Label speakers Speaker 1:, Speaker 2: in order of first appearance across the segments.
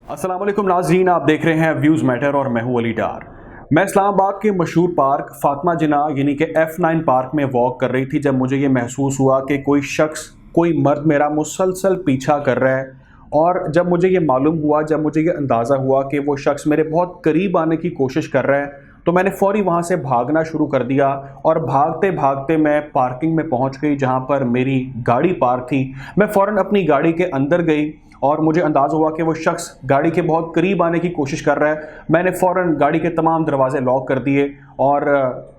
Speaker 1: अस्सलाम वालेकुम नाज़रीन, आप देख रहे हैं व्यूज़ मैटर और मैं हूं अली डार। मैं इस्लामाबाद के मशहूर पार्क फातिमा जिन्ना यानी कि F9 पार्क में वॉक कर रही थी जब मुझे ये महसूस हुआ कि कोई शख्स, कोई मर्द मेरा मुसलसल पीछा कर रहा है। और जब मुझे ये मालूम हुआ, जब मुझे ये अंदाज़ा हुआ कि वो शख्स मेरे बहुत करीब आने की कोशिश कर रहा है, तो मैंने फ़ौरी वहाँ से भागना शुरू कर दिया। और भागते भागते मैं पार्किंग में पहुँच गई जहाँ पर मेरी गाड़ी पार्क थी। मैं फ़ौरन अपनी गाड़ी के अंदर गई और मुझे अंदाज़ हुआ कि वो शख्स गाड़ी के बहुत करीब आने की कोशिश कर रहा है। मैंने फ़ौरन गाड़ी के तमाम दरवाज़े लॉक कर दिए और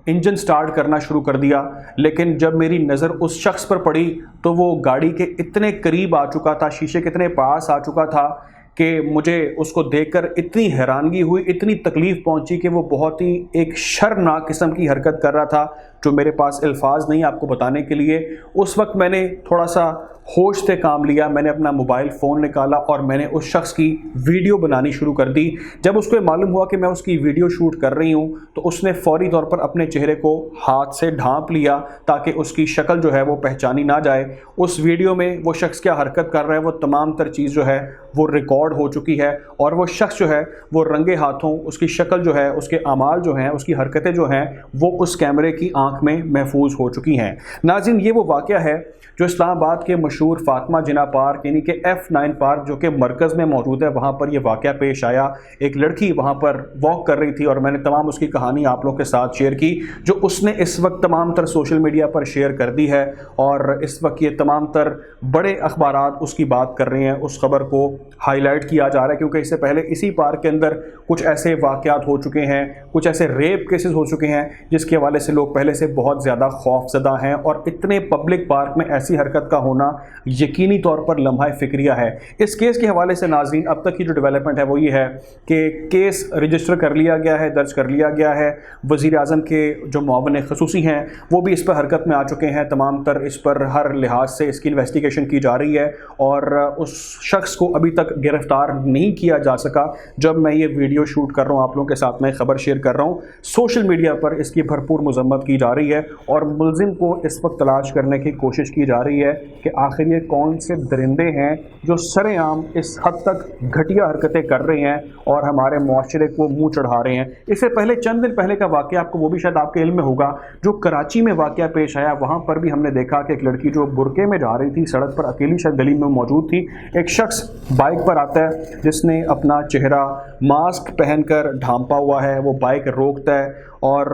Speaker 1: इंजन स्टार्ट करना शुरू कर दिया। लेकिन जब मेरी नज़र उस शख्स पर पड़ी तो वो गाड़ी के इतने करीब आ चुका था, शीशे के इतने पास आ चुका था कि मुझे उसको देखकर इतनी हैरानगी हुई, इतनी तकलीफ़ पहुंची कि वो बहुत ही एक शर्मनाक किस्म की हरकत कर रहा था जो मेरे पास अल्फाज नहीं आपको बताने के लिए। उस वक्त मैंने थोड़ा सा होश से काम लिया, मैंने अपना मोबाइल फ़ोन निकाला और मैंने उस शख्स की वीडियो बनानी शुरू कर दी। जब उसको ये मालूम हुआ कि मैं उसकी वीडियो शूट कर रही हूँ तो उसने फ़ौरी तौर पर अपने चेहरे को हाथ से ढांप लिया ताकि उसकी शक्ल जो है वो पहचानी ना जाए। उस वीडियो में वो शख्स क्या हरकत कर रहा है वो तमाम तर चीज़ जो है वो रिकॉर्ड हो चुकी है और वो शख्स जो है वो रंगे हाथों, उसकी शक्ल जो है, उसके अमाल जो हैं, उसकी हरकतें जो हैं वो उस कैमरे की आंख में महफूज हो चुकी हैं। नाज़रीन, ये वो वाक़या है जो इस्लामाबाद के मशहूर फातिमा जिन्ना पार्क यानी कि F9 पार्क जो कि मरकज़ में मौजूद है, वहाँ पर यह वाक़या पेश आया। एक लड़की वहाँ पर वॉक कर रही थी और मैंने तमाम उसकी कहानी आप लोगों के साथ शेयर की जो उसने इस वक्त तमाम तर सोशल मीडिया पर शेयर कर दी है। और इस वक्त ये तमाम तर बड़े अखबारात उसकी बात कर रहे हैं, उस खबर को हाईलाइट किया जा रहा है क्योंकि इससे पहले इसी पार्क के अंदर कुछ ऐसे वाक़यात हो चुके हैं, कुछ ऐसे रेप केसेस हो चुके हैं जिसके हवाले से लोग पहले से बहुत ज़्यादा खौफज़दा हैं। और इतने पब्लिक पार्क में ऐसी हरकत का होना यकीनी तौर पर लम्हा फ़िक्रिया है। इस केस के हवाले से नाज़रीन अब तक की जो डेवलपमेंट है वो ये है कि केस रजिस्टर कर लिया गया है, दर्ज कर लिया गया है। वज़ीर आज़म के जो मुआविन ख़ुसूसी हैं वो भी इस पर हरकत में आ चुके हैं। तमाम तर इस पर हर लिहाज से इसकी इन्वेस्टिगेशन की जा रही है और उस शख्स को अभी तक गिरफ़्तार नहीं किया जा सका। जब मैं ये वीडियो शूट कर रहा हूँ, आप लोगों के साथ मैं ख़बर शेयर कर रहा हूँ, सोशल मीडिया पर इसकी भरपूर मज़म्मत की जा रही है और मुलज़िम को इस वक्त तलाश करने की कोशिश की जा रही है कि आखिर ये कौन से दरिंदे हैं जो सरेआम इस हद तक घटिया हरकतें कर रहे हैं और हमारे मुआशरे को मुंह चढ़ा रहे हैं। इससे पहले चंद दिन पहले का वाक़या आपको वो भी शायद आपके इल्म में होगा जो कराची में वाक़या पेश आया। वहाँ पर भी हमने देखा कि एक लड़की जो बुरके में जा रही थी, सड़क पर अकेली शायद गली में मौजूद थी, एक शख्स बाइक पर आता है जिसने अपना चेहरा मास्क पहनकर ढांपा हुआ है। वो बाइक रोकता है और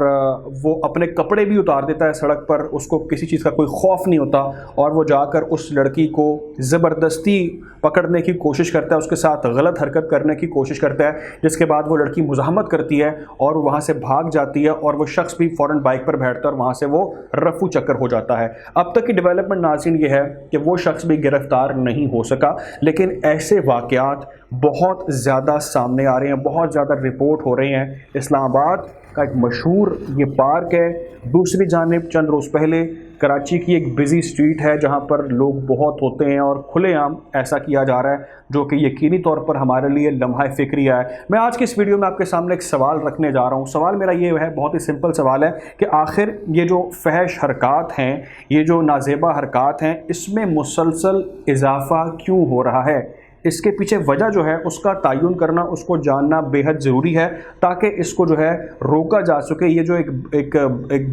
Speaker 1: वो अपने कपड़े भी उतार देता है सड़क पर, उसको किसी चीज़ का कोई खौफ नहीं होता और वो जाकर उस लड़की को ज़बरदस्ती पकड़ने की कोशिश करता है, उसके साथ गलत हरकत करने की कोशिश करता है। जिसके बाद वो लड़की मुज़ाहमत करती है और वहाँ से भाग जाती है और वो शख्स भी फ़ौरन बाइक पर बैठता है और वहाँ से वो रफू चक्कर हो जाता है। अब तक की डेवलपमेंट नाज़रीन ये है कि वो शख्स भी गिरफ़्तार नहीं हो सका, लेकिन ऐसे वाक़यात बहुत ज़्यादा सामने आ रहे हैं, बहुत ज़्यादा रिपोर्ट हो रहे हैं। इस्लामाबाद का एक मशहूर ये पार्क है, दूसरी जानिब चंद रोज़ पहले कराची की एक बिज़ी स्ट्रीट है जहाँ पर लोग बहुत होते हैं और खुलेआम ऐसा किया जा रहा है जो कि यकीनी तौर पर हमारे लिए लम्हा फ़िक्रिया है। मैं आज की इस वीडियो में आपके सामने एक सवाल रखने जा रहा हूँ। सवाल मेरा ये है, बहुत ही सिंपल सवाल है कि आखिर ये जो फहश हरकत हैं, ये जो नाज़ेबा हरकत हैं, इसमें मुसलसल इजाफ़ा क्यों हो रहा है? इसके पीछे वजह जो है उसका तयन करना, उसको जानना बेहद ज़रूरी है ताकि इसको जो है रोका जा सके। ये जो एक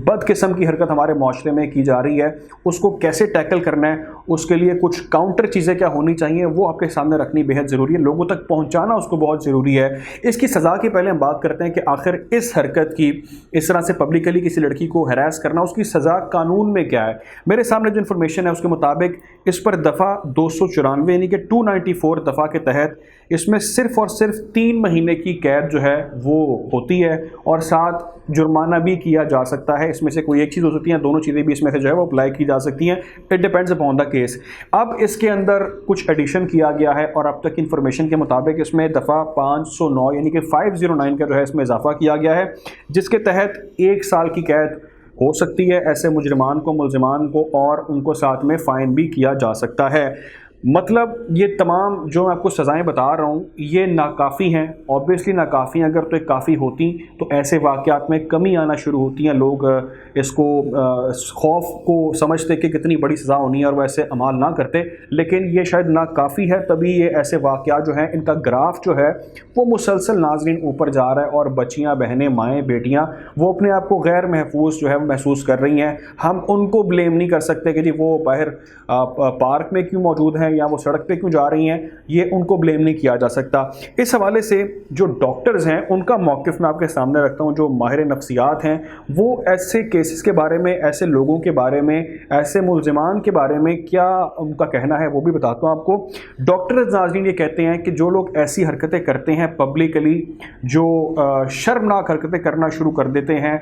Speaker 1: बद किस्म की हरकत हमारे माशरे में की जा रही है उसको कैसे टैकल करना है, उसके लिए कुछ काउंटर चीज़ें क्या होनी चाहिए वो आपके सामने रखनी बेहद ज़रूरी है, लोगों तक पहुँचाना उसको बहुत ज़रूरी है। इसकी सज़ा की पहले हम बात करते हैं कि आखिर इस हरकत की, इस तरह से पब्लिकली किसी लड़की को हैरास करना, उसकी सज़ा कानून में क्या है। मेरे सामने जो इन्फॉर्मेशन है उसके मुताबिक इस पर दफ़ा 294 यानी कि 294 दफ़ा के तहत इसमें सिर्फ़ और सिर्फ 3 महीने की कैद जो है वो होती है और साथ जुर्माना भी किया जा सकता है। इसमें से कोई एक चीज़ हो सकती है, दोनों चीज़ें भी इसमें से जो है वो अप्लाई की जा सकती हैं। It depends upon the case. अब इसके अंदर कुछ एडिशन किया गया है और अब तक इन्फॉर्मेशन के मुताबिक इसमें दफ़ा 509 यानी कि 509 का जो है इसमें इजाफा किया गया है जिसके तहत 1 साल की कैद हो सकती है ऐसे मुजरिमान को, मुलजिमान को, और उनको साथ में फ़ाइन भी किया जा सकता है। مطلب یہ تمام جو میں آپ کو سزائیں بتا رہا ہوں یہ ناکافی ہیں، اوبویسلی ناکافی ہیں، اگر تو ایک کافی ہوتی تو ایسے واقعات میں کمی آنا شروع ہوتی ہیں، لوگ اس کو خوف کو سمجھتے کہ کتنی بڑی سزا ہونی ہے اور وہ ایسے عمال نہ کرتے، لیکن یہ شاید ناکافی ہے، تبھی یہ ایسے واقعات جو ہیں ان کا گراف جو ہے وہ مسلسل ناظرین اوپر جا رہا ہے، اور بچیاں، بہنیں، مائیں، بیٹیاں وہ اپنے آپ کو غیر محفوظ جو ہے محسوس کر رہی ہیں۔ ہم ان کو بلیم نہیں کر سکتے کہ جی وہ باہر پارک میں کیوں موجود ہیں یا وہ سڑک پہ کیوں جا رہی ہیں، یہ ان کو بلیم نہیں کیا جا سکتا۔ اس حوالے سے جو ڈاکٹرز ہیں ان کا موقف میں آپ کے سامنے رکھتا ہوں، جو ماہر نفسیات ہیں وہ ایسے کیسز کے بارے میں، ایسے لوگوں کے بارے میں، ایسے ملزمان کے بارے میں کیا ان کا کہنا ہے وہ بھی بتاتا ہوں آپ کو۔ ڈاکٹرز ناظرین یہ کہتے ہیں کہ جو لوگ ایسی حرکتیں کرتے ہیں پبلکلی، جو شرمناک حرکتیں کرنا شروع کر دیتے ہیں،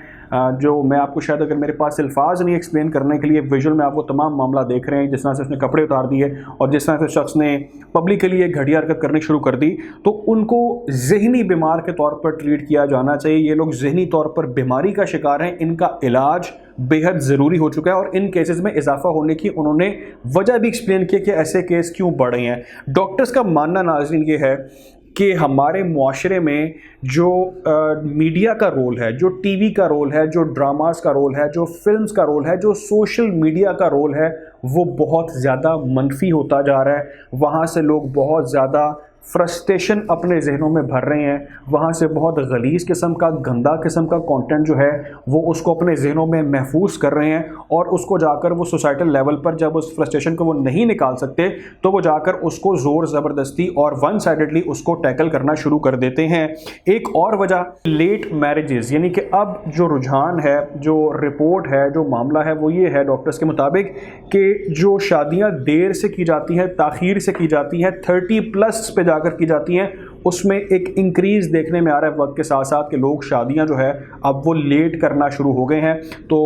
Speaker 1: جو میں آپ کو شاید اگر میرے پاس الفاظ نہیں ایکسپلین کرنے کے لیے، ویژول میں آپ وہ تمام معاملہ دیکھ رہے ہیں، جس طرح سے اس نے کپڑے اتار دیے اور جس طرح سے شخص نے پبلکلی یہ گھٹیا حرکت کرنی شروع کر دی، تو ان کو ذہنی بیمار کے طور پر ٹریٹ کیا جانا چاہیے۔ یہ لوگ ذہنی طور پر بیماری کا شکار ہیں، ان کا علاج بے حد ضروری ہو چکا ہے، اور ان کیسز میں اضافہ ہونے کی انہوں نے وجہ بھی ایکسپلین کی کہ ایسے کیس کیوں بڑھ رہے ہیں۔ ڈاکٹرز کا ماننا ناظرین یہ ہے کہ ہمارے معاشرے میں جو میڈیا کا رول ہے، جو ٹی وی کا رول ہے، جو ڈراماز کا رول ہے، جو فلمز کا رول ہے، جو سوشل میڈیا کا رول ہے، وہ بہت زیادہ منفی ہوتا جا رہا ہے۔ وہاں سے لوگ بہت زیادہ فرسٹریشن اپنے ذہنوں میں بھر رہے ہیں، وہاں سے بہت غلیظ قسم کا، گندا قسم کا کانٹینٹ جو ہے وہ اس کو اپنے ذہنوں میں محفوظ کر رہے ہیں، اور اس کو جا کر وہ سوسائٹل لیول پر جب اس فرسٹریشن کو وہ نہیں نکال سکتے تو وہ جا کر اس کو زور زبردستی اور ون سائیڈڈلی اس کو ٹیکل کرنا شروع کر دیتے ہیں۔ ایک اور وجہ لیٹ میرجز، یعنی کہ اب جو رجحان ہے، جو رپورٹ ہے، جو معاملہ ہے وہ یہ ہے ڈاکٹرز کے مطابق کہ جو شادیاں دیر سے کی جاتی ہیں، تاخیر سے کی جاتی ہیں، 30+ پہ جا کر کی جاتی ہیں، اس میں ایک انکریز دیکھنے میں آ رہا ہے وقت کے ساتھ ساتھ کہ لوگ شادیاں جو ہے اب وہ لیٹ کرنا شروع ہو گئے ہیں۔ تو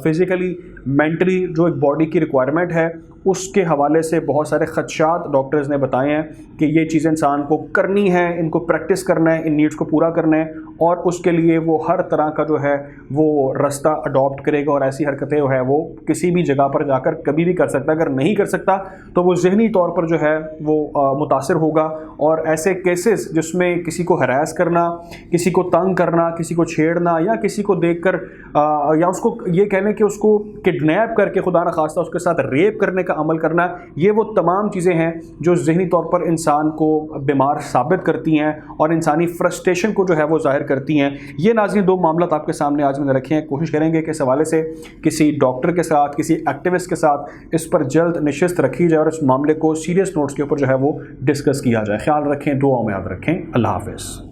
Speaker 1: فزیکلی، مینٹلی جو ایک باڈی کی ریکوائرمنٹ ہے اس کے حوالے سے بہت سارے خدشات ڈاکٹرز نے بتائے ہیں کہ یہ چیزیں انسان کو کرنی ہے، ان کو پریکٹس کرنا ہے، ان نیڈز کو پورا کرنا ہے، اور اس کے لیے وہ ہر طرح کا جو ہے وہ رستہ اڈاپٹ کرے گا، اور ایسی حرکتیں جو ہے وہ کسی بھی جگہ پر جا کر کبھی بھی کر سکتا ہے۔ اگر نہیں کر سکتا تو وہ ذہنی طور پر جو ہے وہ متاثر ہوگا، اور ایسے کیسز جس میں کسی کو ہراس کرنا، کسی کو تنگ کرنا، کسی کو چھیڑنا، یا کسی کو دیکھ کر یا اس کو یہ کہنے کہ اس کو کڈنیپ کر کے خدا نخواستہ اس کے ساتھ ریپ کرنے کا عمل کرنا، یہ وہ تمام چیزیں ہیں جو ذہنی طور پر انسان کو بیمار ثابت کرتی ہیں اور انسانی فرسٹریشن کو جو ہے وہ ظاہر کرتی ہیں۔ یہ ناظرین دو معاملات آپ کے سامنے آج میں نے رکھے ہیں، کوشش کریں گے کہ اس حوالے سے کسی ڈاکٹر کے ساتھ، کسی ایکٹیوسٹ کے ساتھ اس پر جلد نشست رکھی جائے اور اس معاملے کو سیریس نوٹس کے اوپر جو ہے وہ ڈسکس کیا جائے۔ خیال رکھیں، دعاؤں میں یاد رکھیں۔ اللہ حافظ۔